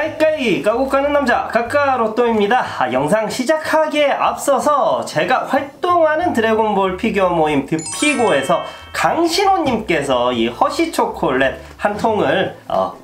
까이까이 까고 까는 남자 까까로또입니다. 영상 시작하기에 앞서서 제가 활동하는 드래곤볼 피규어 모임 드피고에서 강신호님께서 이 허쉬 초콜릿 한 통을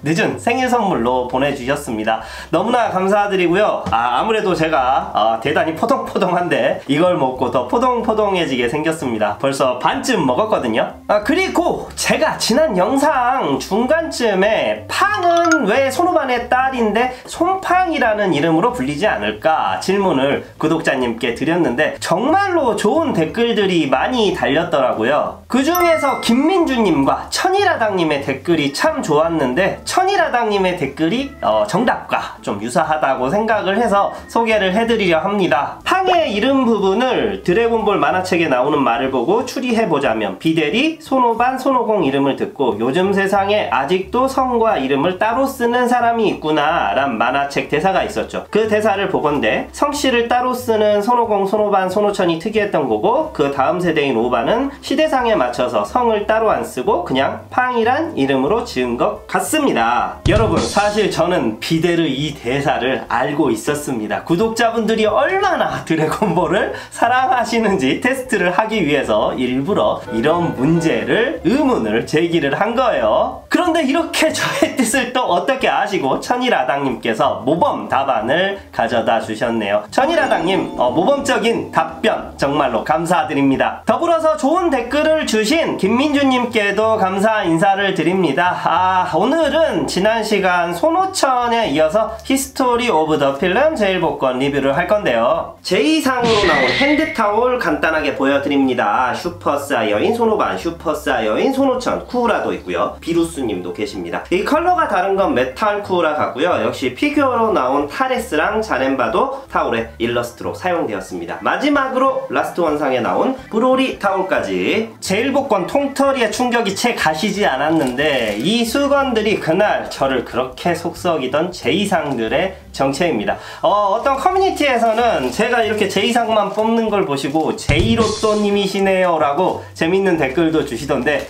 늦은 생일 선물로 보내주셨습니다. 너무나 감사드리고요. 아무래도 제가 대단히 포동포동한데 이걸 먹고 더 포동포동해지게 생겼습니다. 벌써 반쯤 먹었거든요. 그리고 제가 지난 영상 중간쯤에 팡은 왜 손오반의 딸인데 손팡이라는 이름으로 불리지 않을까 질문을 구독자님께 드렸는데 정말로 좋은 댓글들이 많이 달렸더라고요. 그 중에서 김민주님과 천일아당님의 댓글이 참 좋았는데 천일아당님의 댓글이 정답과 좀 유사하다고 생각을 해서 소개를 해드리려 합니다. 팡의 이름 부분을 드래곤볼 만화책에 나오는 말을 보고 추리해보자면 비데리, 손오반, 손오공 이름을 듣고 요즘 세상에 아직도 성과 이름을 따로 쓰는 사람이 있구나 란 만화책 대사가 있었죠. 그 대사를 보건대 성씨를 따로 쓰는 손오공, 손오반, 손오천이 특이했던 거고 그 다음 세대인 오반은 시대상에 맞춰서 성을 따로 안 쓰고 그냥 팡이란 이름으로 지은 것 같습니다. 여러분 사실 저는 비데르 이 대사를 알고 있었습니다. 구독자분들이 얼마나 드래곤볼을 사랑하시는지 테스트를 하기 위해서 일부러 이런 문제를 의문을 제기를 한 거예요. 그런데 이렇게 저의 뜻을 또 어떻게 아시고 천일아당님께서 모범 답안을 가져다 주셨네요. 천일아당님 모범적인 답변 정말로 감사드립니다. 더불어서 좋은 댓글을 주신 김민주님께도 감사 인사를 드립니다. 오늘은 지난 시간 손오천에 이어서 히스토리 오브 더 필름 제일복권 리뷰를 할 건데요. 제2상으로 나온 핸드타올 간단하게 보여드립니다. 슈퍼사이어인 손오반, 슈퍼사이어인 손오천, 쿠우라도 있고요. 비루스님도 계십니다. 이 컬러가 다른 건 메탈 쿠우라 같고요. 역시 피규어로 나온 타레스랑 자넨바도 타올의 일러스트로 사용되었습니다. 마지막으로 라스트 원상에 나온 브로리 타올까지. 제일복권 통털이의 충격이 채 가시지 않았는데 이 수건들이 그날 저를 그렇게 속썩이던 제2상들의 정체입니다. 어떤 커뮤니티에서는 제가 이렇게 제2상만 뽑는 걸 보시고 제이로또님이시네요 라고 재밌는 댓글도 주시던데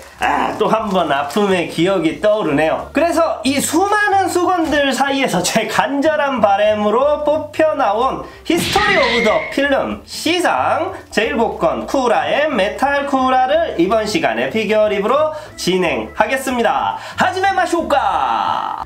또 한 번 아픔의 기억이 떠오르네요. 그래서 이 수많은 수건들 사이에서 제 간절한 바람으로 뽑혀나온 히스토리 오브 더 필름 C상 제일복권 쿠우라의 메탈 쿠우라를 이번 시간에 피규어 리뷰로 진행하겠습니다. 하지메 마쇼까!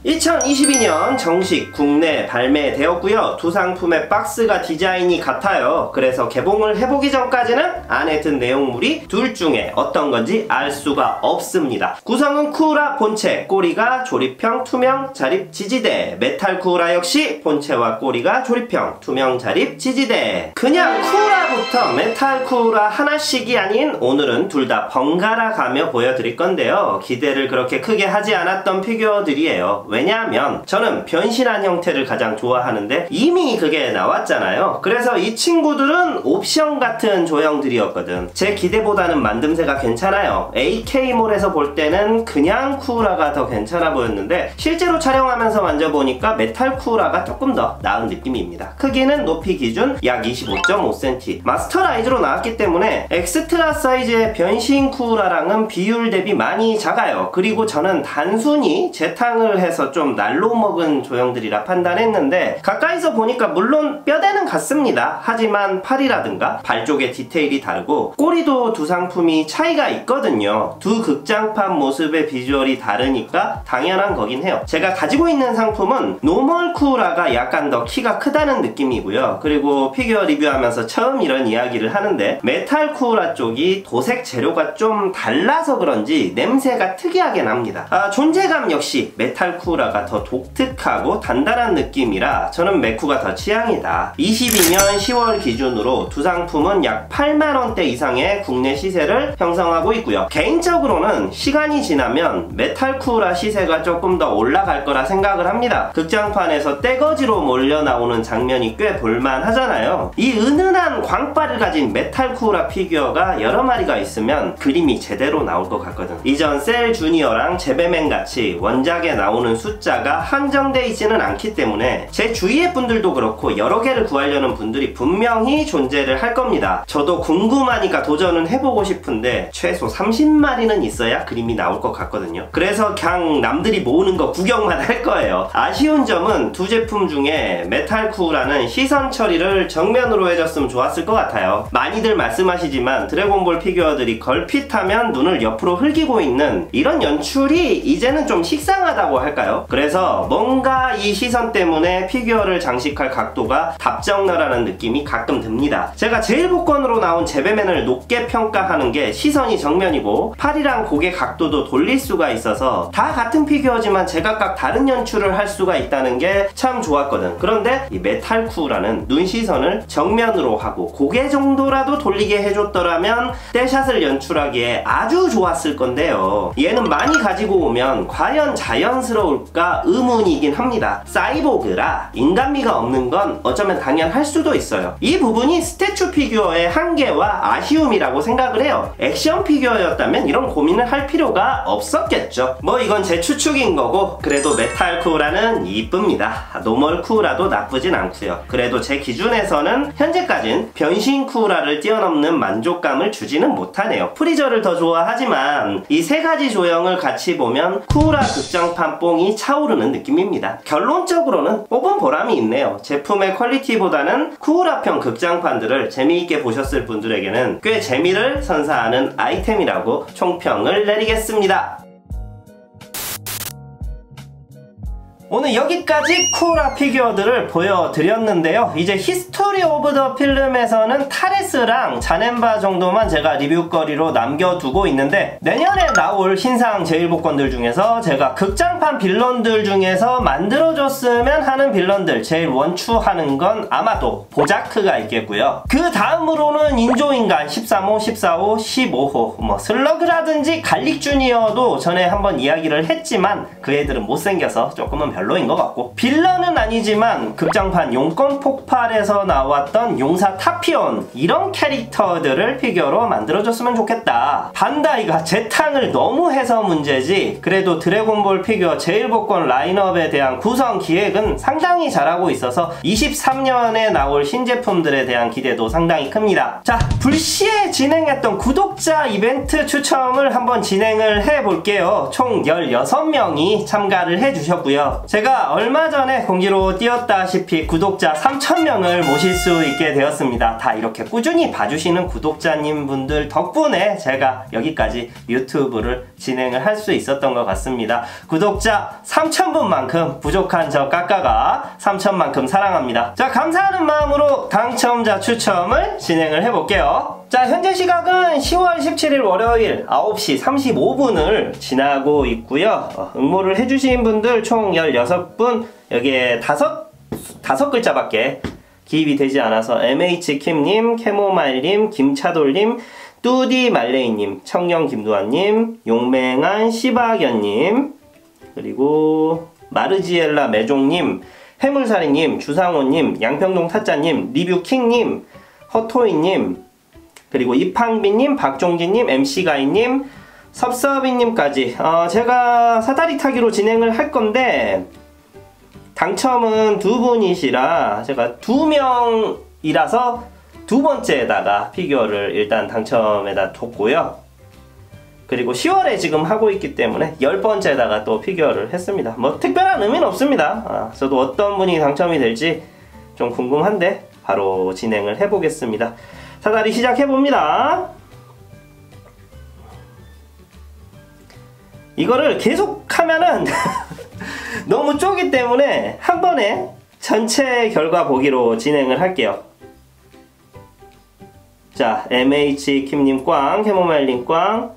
2022년 정식 국내 발매되었고요. 두 상품의 박스가 디자인이 같아요. 그래서 개봉을 해보기 전까지는 안에 든 내용물이 둘 중에 어떤 건지 알 수가 없습니다. 구성은 쿠우라 본체, 꼬리가 조립형 투명 자립 지지대. 메탈 쿠우라 역시 본체와 꼬리가 조립형 투명 자립 지지대. 그냥 쿠우라부터 메탈 쿠우라 하나씩이 아닌 오늘은 둘 다 번갈아 가며 보여드릴 건데요. 기대를 그렇게 크게 하지 않았던 피규어들이에요. 왜냐하면 저는 변신한 형태를 가장 좋아하는데 이미 그게 나왔잖아요. 그래서 이 친구들은 옵션 같은 조형들이었거든. 제 기대보다는 만듦새가 괜찮아요. AK몰에서 볼 때는 그냥 쿠우라가 더 괜찮아 보였는데 실제로 촬영하면서 만져보니까 메탈 쿠우라가 조금 더 나은 느낌입니다. 크기는 높이 기준 약 25.5cm. 마스터 라이즈로 나왔기 때문에 엑스트라 사이즈의 변신 쿠우라랑은 비율 대비 많이 작아요. 그리고 저는 단순히 재탕을 해서 좀 날로 먹은 조형들이라 판단했는데 가까이서 보니까 물론 뼈대는 같습니다. 하지만 팔이라든가 발 쪽의 디테일이 다르고 꼬리도 두 상품이 차이가 있거든요. 두 극장판 모습의 비주얼이 다르니까 당연한 거긴 해요. 제가 가지고 있는 상품은 노멀 쿠우라가 약간 더 키가 크다는 느낌이고요. 그리고 피규어 리뷰하면서 처음 이런 이야기를 하는데 메탈 쿠우라 쪽이 도색 재료가 좀 달라서 그런지 냄새가 특이하게 납니다. 존재감 역시 메탈 쿠우라가 더 독특하고 단단한 느낌이라 저는 메쿠가 더 취향이다. 22년 10월 기준으로 두 상품은 약 8만원대 이상의 국내 시세를 형성하고 있고요. 개인적으로는 시간이 지나면 메탈 쿠우라 시세가 조금 더 올라갈 거라 생각을 합니다. 극장판에서 떼거지로 몰려 나오는 장면이 꽤 볼만하잖아요. 이 은은한 광발을 가진 메탈 쿠우라 피규어가 여러 마리가 있으면 그림이 제대로 나올 것 같거든. 이전 셀 주니어랑 제베맨 같이 원작에 나오는 숫자가 한정되어 있지는 않기 때문에 제 주위의 분들도 그렇고 여러 개를 구하려는 분들이 분명히 존재를 할 겁니다. 저도 궁금하니까 도전은 해보고 싶은데 최소 30마리는 있어야 그림이 나올 것 같거든요. 그래서 그냥 남들이 모으는 거 구경만 할 거예요. 아쉬운 점은 두 제품 중에 메탈쿠라는 시선 처리를 정면으로 해줬으면 좋았을 것 같아요. 많이들 말씀하시지만 드래곤볼 피규어들이 걸핏하면 눈을 옆으로 흘기고 있는 이런 연출이 이제는 좀 식상하다고 할까요? 그래서 뭔가 이 시선 때문에 피규어를 장식할 각도가 답정너라는 느낌이 가끔 듭니다. 제가 제일 복권으로 나온 제배맨을 높게 평가하는 게 시선이 정면이고 팔이랑 고개 각도도 돌릴 수가 있어서 다 같은 피규어지만 제각각 다른 연출을 할 수가 있다는 게 참 좋았거든. 그런데 이 메탈쿠라는 눈 시선을 정면으로 하고 고개 정도라도 돌리게 해줬더라면 떼샷을 연출하기에 아주 좋았을 건데요. 얘는 많이 가지고 오면 과연 자연스러울까 의문이긴 합니다. 사이보그라 인간미가 없는 건 어쩌면 당연할 수도 있어요. 이 부분이 스태츄 피규어의 한계와 아쉬움이라고 생각을 해요. 액션 피규어였다면 이런 고민을 할 필요가 없었겠죠. 뭐 이건 제 추측인 거고, 그래도 메탈쿠라는 이쁩니다. 노멀쿠라도 나쁘진 않고요. 그래도 제 기준에서는 현재까진 변신쿠라를 뛰어넘는 만족감을 주지는 못하네요. 프리저를 더 좋아하지만 이 세 가지 조형을 같이 보면 쿠라 극장판 뽕이 차오르는 느낌입니다. 결론적으로는 뽑은 보람이 있네요. 제품의 퀄리티보다는 쿠라평 극장판들을 재미있게 보셨을 분들에게는 꽤 재미를 선사하는 아이템이라고 총평을 내리겠습니다. 오늘 여기까지 쿠라 피규어들을 보여드렸는데요. 이제 히스토리 오브 더 필름에서는 타레스랑 자넨바 정도만 제가 리뷰거리로 남겨두고 있는데, 내년에 나올 신상 제일복권들 중에서 제가 극장판 빌런들 중에서 만들어줬으면 하는 빌런들 제일 원추하는 건 아마도 보자크가 있겠고요. 그 다음으로는 인조인간 13호, 14호, 15호, 뭐 슬러그라든지 갈릭 주니어도 전에 한번 이야기를 했지만 그 애들은 못생겨서 조금은 별로인 것 같고, 빌런은 아니지만 극장판 용건 폭발에서 나왔던 용사 타피온 이런 캐릭터들을 피규어로 만들어줬으면 좋겠다. 반다이가 재탕을 너무 해서 문제지 그래도 드래곤볼 피규어 제일복권 라인업에 대한 구성 기획은 상당히 잘하고 있어서 23년에 나올 신제품들에 대한 기대도 상당히 큽니다. 자, 불시에 진행했던 구독자 이벤트 추첨을 한번 진행을 해볼게요. 총 16명이 참가를 해주셨고요. 제가 얼마 전에 공지로 띄웠다시피 구독자 3000명을 모실 수 있게 되었습니다. 다 이렇게 꾸준히 봐주시는 구독자님 분들 덕분에 제가 여기까지 유튜브를 진행을 할 수 있었던 것 같습니다. 구독자 3000분만큼 부족한 저 까까가 3000만큼 사랑합니다. 자, 감사하는 마음으로 당첨자 추첨을 진행을 해볼게요. 자, 현재 시각은 10월 17일 월요일 9시 35분을 지나고 있고요. 응모를 해주신 분들 총 16분, 여기에 다섯 글자밖에 기입이 되지 않아서 MH킴님, 캐모마일님, 김차돌님, 뚜디말레이님, 청년김두한님, 용맹한 시바견님, 그리고 마르지엘라 매종님, 해물사리님, 주상호님, 양평동 타짜님, 리뷰킹님, 허토이님, 그리고 이팡빈님, 박종진님, MC가이님, 섭섭이님까지 제가 사다리 타기로 진행을 할 건데 당첨은 2분이시라 제가 2명이라서 두 번째에다가 피규어를 일단 당첨에다 뒀고요. 그리고 10월에 지금 하고 있기 때문에 10번째에다가 또 피규어를 했습니다. 뭐 특별한 의미는 없습니다. 저도 어떤 분이 당첨이 될지 좀 궁금한데 바로 진행을 해보겠습니다. 사다리 시작해봅니다. 이거를 계속 하면은 너무 쪼기 때문에 한 번에 전체 결과 보기로 진행을 할게요. 자, MH킴님 꽝, 캐모마일님 꽝,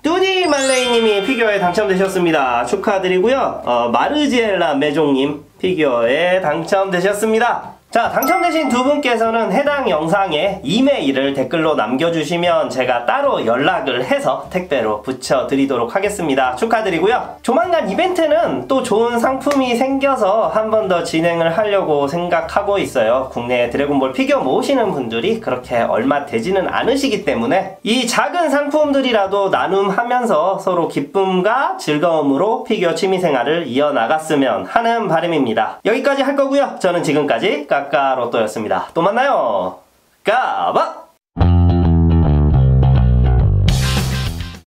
뚜디말레이님이 피규어에 당첨되셨습니다. 축하드리고요. 마르지엘라 매종님 피규어에 당첨되셨습니다. 자, 당첨되신 두 분께서는 해당 영상에 이메일을 댓글로 남겨주시면 제가 따로 연락을 해서 택배로 붙여드리도록 하겠습니다. 축하드리고요. 조만간 이벤트는 또 좋은 상품이 생겨서 한 번 더 진행을 하려고 생각하고 있어요. 국내에 드래곤볼 피규어 모으시는 분들이 그렇게 얼마 되지는 않으시기 때문에 이 작은 상품들이라도 나눔하면서 서로 기쁨과 즐거움으로 피규어 취미생활을 이어나갔으면 하는 바람입니다. 여기까지 할 거고요. 저는 지금까지 까까로또였습니다. 또 만나요. 까바!